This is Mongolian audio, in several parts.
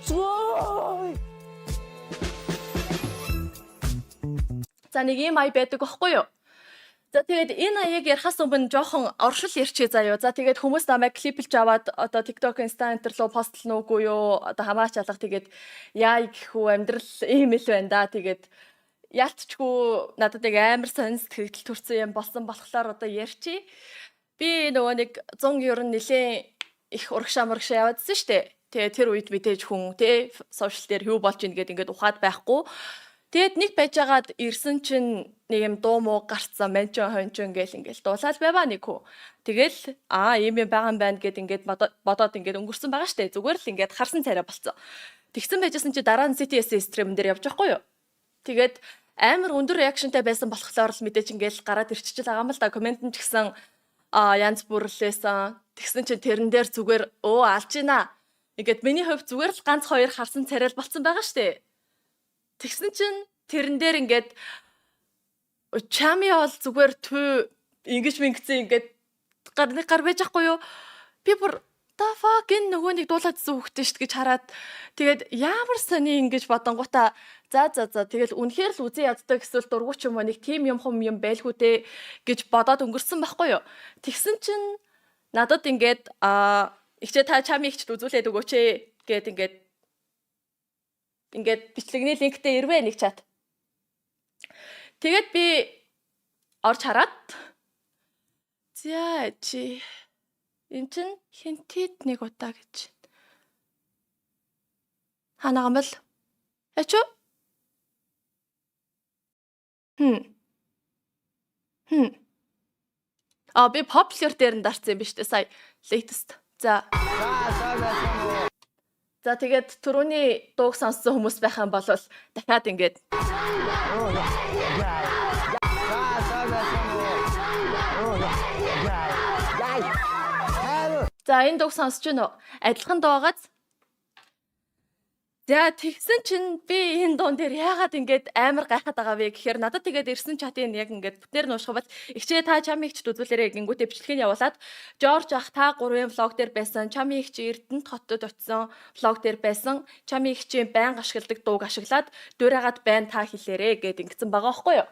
Зөө. За нэг ийм ая байдаг байхгүй юу? За тэгээд энэ аяыг ярихаас өмнө жоохон оршил ярьчээ заяа. За тэгээд хүмүүс намайг клиплж аваад одоо TikTok, Insta энтер руу постлно үгүй юу? Одоо хамаач алга тэгээд яа гэхүү амьдрал ийм л байна да. Тэгээд яалтчгүй надад яг амар сонир сэтгэл төрсэн юм болсон болохоор одоо ярьчи. Би нөгөө нэг 100 евро нэлээ их урагшаа яваадсэн штэ. Тэгээд тэр үед мэдээж хүн те сошиал дээр юу болж ийн гэдэг ингээд ухаад байхгүй. Тэгэд нэг байжгаад ирсэн чинь нэг юм дуу муу гарцсан менчон хончон ингээл дуулаад байваа нэг хүү. Тэгэл ийм юм байгаа юм байна гэд ингээд бодоод ингээд өнгөрсөн байгаа штэ. Зүгээр л ингээд харсан царай болцсон. Тэгсэн байжсэн чи дараа нь CTS стрим дээр явж байхгүй юу? Тэгээд амар өндөр реакшнтай байсан болохоор л мэдээж ингээд гараад ирчихэл байгаа юм л да. Коммент нь ч гэсэн янз бүрлээсэн. Тэгсэн чинь тэрэн дээр зүгээр алж гинэ. Ингээд миний хувьд зүгээр л ганц хоёр харсан царай л болцсон байгаа штэ. Тэгсэн чинь тэрэн дээр ингээд чами бол зүгээр түү ингэж мингцэн ингээд гар байж ахгүй юу? Би бүр the fuck энэ нөгөө нэг дуулаадсан хүүхдээ шүү гэж хараад тэгээд ямар сони ингэж бодонгуудаа за тэгэл үнэхээр л үзэн яддаг эсвэл дургуч юм нэг тим юм байлгүй дээ гэж бодоод өнгөрсөн байхгүй юу? Тэгсэн чинь надад ингээд ихчээ та чами ихчд үзүүлээд өгөөч гэд ингээд бичлэгний линктэй ирвэ нэг чат. Тэгээд би орж хараад за чи энэ чинь хинтэд нэг удаа гэж. Ханаа гамбал. Ачуу? Би popular дээр нь дарсан юм биш үү сая latest. За тэгээд түрүүний дууг сонссон хүмүүс байх юм бол дахиад ингээд за энэ дууг сонсож байна уу? Адилхан дуугаас за тэгсэн чинь би энэ дуун дээр яагаад ингээд амар гайхаад байгаа вэ гэхээр надад тэгээд ирсэн чатын яг ингээд бүтнээр нь уушгавал ихчээ та чами ихчд үзүүлээрэй гингүүтээ бичлэгийг явуулаад Жорж ах та 3-ын влог дээр байсан чами ихч Эрдэнэт хотод очисон влог дээр байсан чами ихчийн байнга ашигладаг дууг ашиглаад дуурайгаад байна та хэлээрэй гэд ингэсэн байгаа байхгүй юу?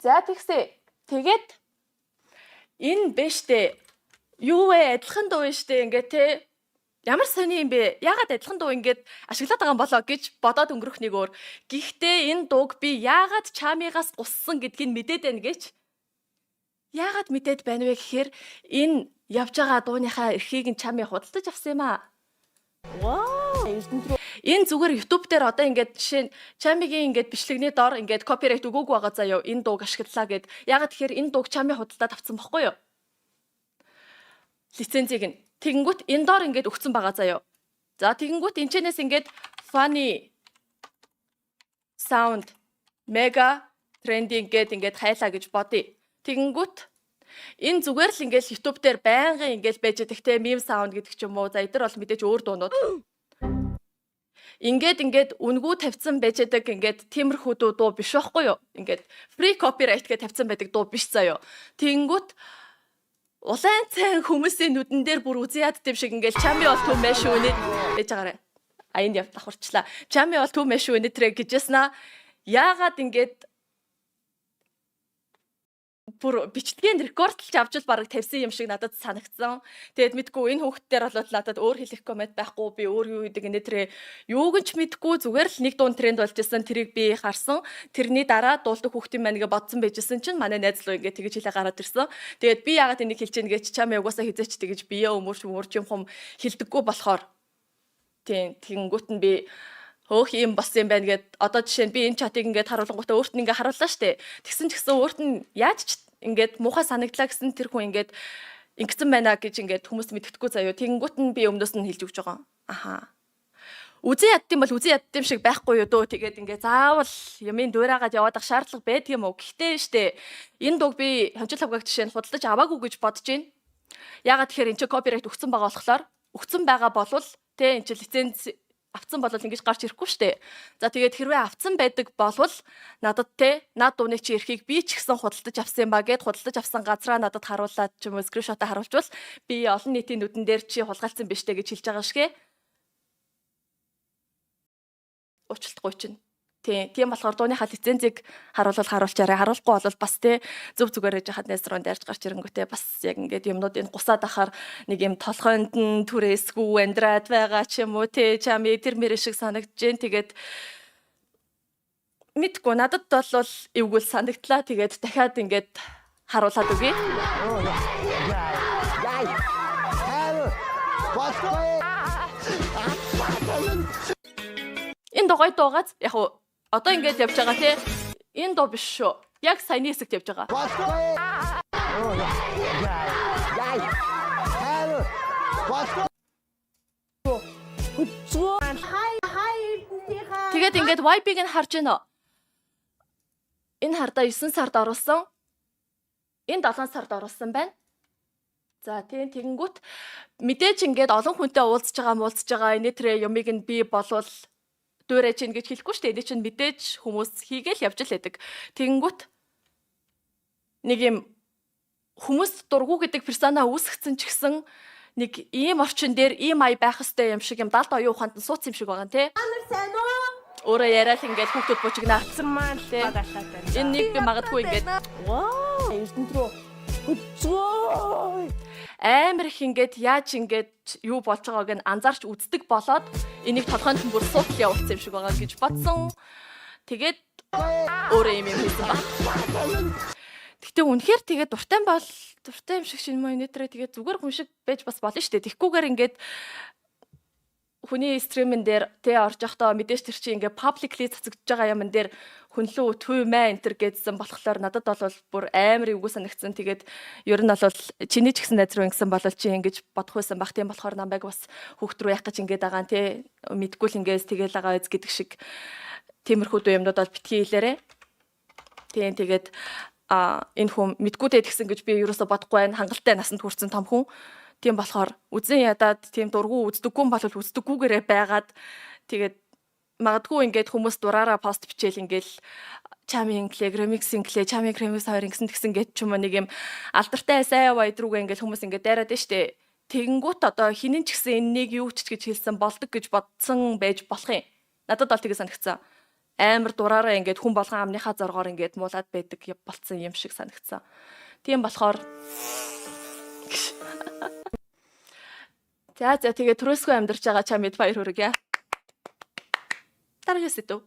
За тэгсээ тэгээд энэ бэштэй юу вэ адилхан дуу штэ ингээд те ямар сони юм бэ? Яагаад адилхан дуу ингээд ашиглаад байгаа юм болоо гэж бодоод өнгөрөх нэг өөр. Гэхдээ энэ дууг би яагаад чамигаас гуссан гэдгийг мэдээд байна гэж. Яагаад мэдээд байна вэ гэхээр энэ явж байгаа дууныхаа эрхийг нь чами худалдаж авсан юм аа. Вау. Энэ зүгээр YouTube дээр одоо ингээд жишээ нь чамигийн ингээд бичлэгний дор ингээд копирайт өгөөгүй байгаа заяа энэ дууг ашиглалаа гэд. Яагаад тэгэхээр энэ дууг чами худалдаад авсан бохгүй юу? Лицензийг нь тэгэнгүүт энэ доор ингээд өгсөн байгаа заяа. За тэгэнгүүт энэчнээс ингээд funny sound mega trending гэд ингээд хайлаа гэж бодъё. Тэгэнгүүт энэ зүгээр л ингээд YouTube дээр байнгын ингээд байж байгаа те meme sound гэдэг ч юм уу. За эдгээр бол мэдээж өөр дуунууд. Ингээд үнгүү тавьсан байж байгаа ингээд тиймэрхүү дуу биш байхгүй юу? Ингээд free copyright гэж тавьсан байдаг дуу биш заяа. Тэгэнгүүт улаан цайн хүмүүсийн нүдэн дээр бүр үзэн ядд юм шиг ингээл чами бол төв мэш үнэт байж байгаарэ. Энд яв давхарчлаа. Чами бол төв мэш үнэт трэ гэжсэн аа. Яагаад ингээд бүр бичлэгийн рекордлж авч л бараг тавьсан юм шиг надад санагдсан. Тэгээд мэдгүй энэ хүүхдтэр болоод надад өөр хэлэх коммент байхгүй би өөр юу гэдэг энэ тэрэ юуг ч мэдгүй зүгээр л нэг дуун тренд болж исэн тэрийг би харсан. Тэрний дараа дуулдаг хүүхдийн маань ингээ бодсон байжсэн чинь манай найз лөө ингээ тэгэж хэлээ гараад ирсэн. Тэгээд би яагаад энийг хэлж ийн гэж чамаа угаасаа хизээч тэгэж бие өмөрч юм хум хэлдэггүй болохоор тэгэнгүүт нь би хөөх юм болсон юм байна гэд одоо жишээ нь би энэ чатыг ингээд харуулгуудаа өөрт нь ингээд харууллаа штэ. Тэгсэн ч гэсэн өөрт нь яаж ч ингээд муухай санагдлаа гэсэн тэр хүн ингээд ингэсэн байна гэж ингээд хүмүүс мэддэхгүй заяа. Тэгэнгүүт нь би өмнөөс нь хэлж өгч байгаа. Аха. Үзэн яддсан бол үзэн яддсан шиг байхгүй юу дөө. Тэгээд ингээд заавал юмын дуурайгаад яваад ах шаардлага байдаг юм уу? Гэхдээ штэ энэ дууг би хончил хавгаг жишээ нь худалдаж аваагүй гэж бодож байна. Ягаад тэгэхээр энэ чи копирайт өгсөн байгаа болохоор өгсөн байгаа болвол тэ энэ чи лиценз авцсан бол ингэж гарч ирэхгүй штэ. За тэгээд хэрвээ авцсан байдаг болвол надад над дууны чи эрхийг би ч гэсэн худалдаж авсан юм ба гэд худалдаж авсан газраа надад харуулад ч юм уу скриншотоо харуулчвал би олон нийтийн нүдэн дээр чи хулгайлцсан биш үү гэж хэлж байгаа шгэ. Уучлалтгүй чинь. Тийм болохоор дууныхаа лицензийг харуулчаарай. Харуулахгүй бол бас зөв зүгээр яж хаад найзруу дайрч гарч ирэнгүүтээ бас яг ингээд юмнуудыг гусаад ахаар нэг юм толгойд нь түрээсгүй амьдраад байгаа ч юм уу чам тэр мэр шиг санагдж जैन. Тэгээд мэдгүй надад бол эвгүүл санагдлаа. Тэгээд дахиад ингээд харуулад үгүй. Энэ догой дуугаз яг одоо ингэж явж байгаа те. Энэ дуу биш шүү. Яг саяны хэсэгт явж байгаа. Тэгээд ингэж YB-г нь харж байна. Энэ хардаа 9 сард оруулсан. Энэ 7 сард оруулсан байна. За тийм тэгэнгүүт мэдээж ингэж олон хүнтэй уулзж байгаа энэ тэр юмыг нь би болвол дүүрэж ийн гэж хэлэхгүй шүү дээ. Энэ чинь мэдээж хүмүүс хийгээл явж л байдаг. Тэгэнгүүт нэг юм хүмүүс дургу гэдэг персона үүсгэсэн ч гэсэн нэг ийм орчин дээр ийм ая байх хэвээр юм шиг юм далд оюун ухаанд нь сууц юм шиг байгаа нэ. Сайн уу? Өөрөө яриад ингээд хүүхдүүд бужигнаацсан маань те. Энэ нэг би магадгүй ингээд Вау. Эрдэнэт рүү хөцгөө. амар их ингээд яаж ингээд юу болж байгааг нь анзаарч үздэг болоод энийг толгойд нь бүр суутал явуулсан юм шиг байгаа гэж бодсон. Тэгээд өөрөө юм хийсэн баг. Гэтэ үнэхээр тэгээд дуртай юм шиг шинэ монитороо тэгээд зүгээр хүн шиг байж бас болно шүү дээ. Тэгхгүйгээр ингээд хүний стримэн дээр орж явахдаа мэдээж тэр чинь ингээд publicly цацагдж байгаа юм дээр хүнлүү төв мэ энтер гэдсэн болохоор надад бол бүр амар эвгүй санагдсан. Тэгээд ер нь бол чиний ч гэсэн найз руу ингэсэн бол чи ингэж бодох байсан баг. Тийм болохоор намайг бас хүүхд рүү яах гэж ингээд байгаа нь мэдгүй л ингээс тэгэл байгаа үз гэдэг шиг тиймэрхүү юмнууд бол битгий хэлээрэ. Тийм тэгээд энэ хүн мэдгүйтэй тэгсэн гэж би ерөөсө бодохгүй байна. Хангалттай насанд хүрсэн том хүн. Тийм болохоор үзэн ядаад тийм дургу үздэггүй бол үздэггүйгээрээ байгаад тэгээд магадгүй ингээд хүмүүс дураараа пост бичээл ингээл чамын ремикс инглээ чамын ремикс хоёр ингэсэн тэгсэн гэж ч юм уу нэг юм алдартай сайн вайд руугаа ингээл хүмүүс ингээд дайраад нь штэ. Тэгэнгүүт одоо хинэн ч гэсэн энэнийг юу ч гэж хэлсэн болдог гэж бодсон байж болох юм. Надад бол тэгээ санагцсан. Амар дураараа ингээд хүн болгон амныхаа зоргоор ингээд муулаад байдаг болцсон юм шиг санагцсан. Тийм болохоор За тэгээ түрээсгүй амьдарч байгаа чамд баяр хүргье. Дараагийн сэдв.